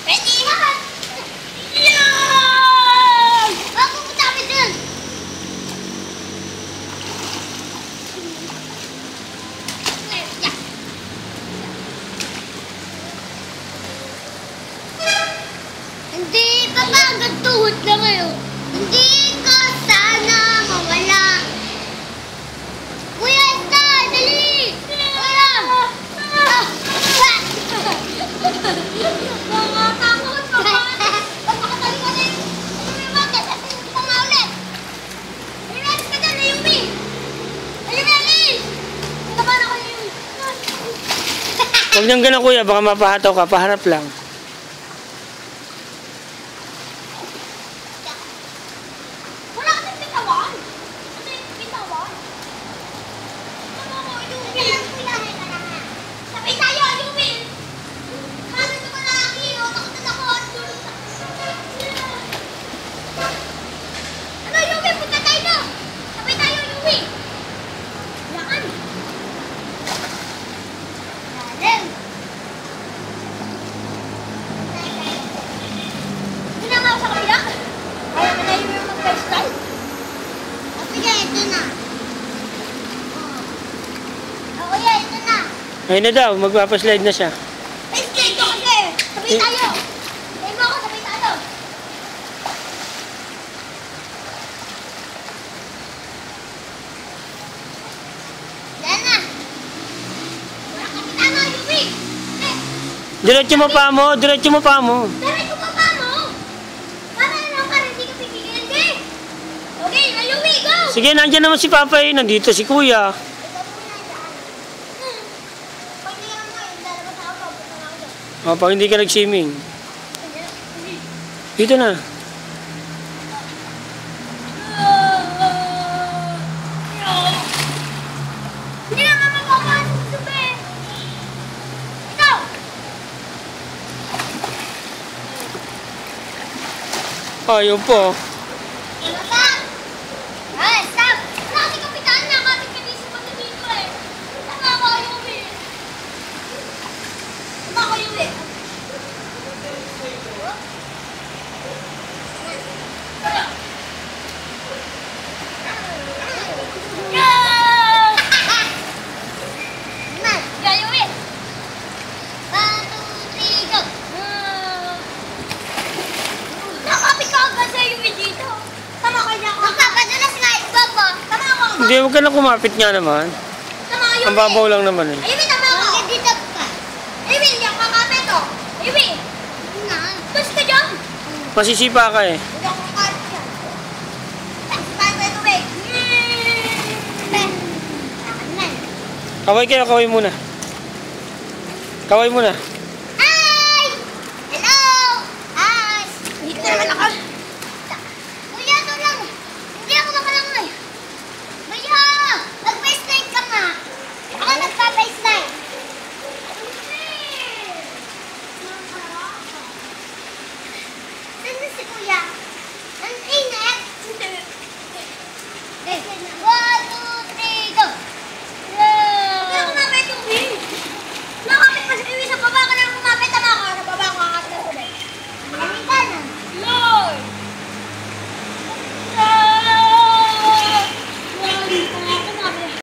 Pwede yan! Yan! Ako po tabi dun! Hindi pa ba hanggang tuhod lang ngayon? Hindi ka sana mawala. Kuya, Star! Dali! Kuya! Mga takot ka ba? Pagpakatali ko na yung mata, tapos hindi ko nga ulit. Ayun, ka dyan, Ayumi! Ayumi! Naman ako yung... Huwag niyang ganun kuya, baka mapahataw ka, paharap lang. Wala ka ng bitawan. Ano yung bitawan? Ano mo, Ayumi? Sabay tayo, Ayumi! Ano ito ka lalaki? O, takot na takot. Ano, Ayumi? Punta tayo na. Sabay tayo, Ayumi. Yan. Lalim. Hindi na nga sa kabila. Kaya na yung mag-style. O sige, ito na. O kuya, ito na. Ayun na daw, magpapaslide na siya. Style ko kasi. Sabay tayo. Sabay mo ako, sabay tayo. Yan na. Wala kami tama, Yumi. Diretso mo pa mo, diretso mo pa mo. Daray ko pa mo. Para lang para hindi ka pipigil. Hindi. Okay, Ayumi, go. Sige, nandiyan naman si Papa eh, nandito si Kuya. Ito muna dyan. Pag hindi ka naman, lalabas ako. Punta na ako doon. O, pag hindi ka nag-swimming. Dito na. Hindi naman mapapasok sa be. Ikaw! Ayun po. Stop! Ay, stop! Wala kasi kapitan na. Kapit ka dito sa dito eh. Tama ako, Ayumi. Tama ako, Ayumi. Ayumi! 1, 2, 3, go! Nakapit ka agad sa Ayumi dito. Tama ka niya ako. Magpapadulas nga ito, Bobo. Tama ako. Hindi, huwag ka na kumapit nga naman. Tama, Ayumi. Ang babaw lang naman eh. Ayumi, tama ako. Dito ka. Ayumi, hindi ako kakapit, oh. Ayumi. Basta ka dyan. Masisipa ka eh. Hindi ako kakapit dyan. Tayo sa tubig. Kaway kayo, kaway muna. Kaway muna. Hi! Hello! Hi! Dito naman ako.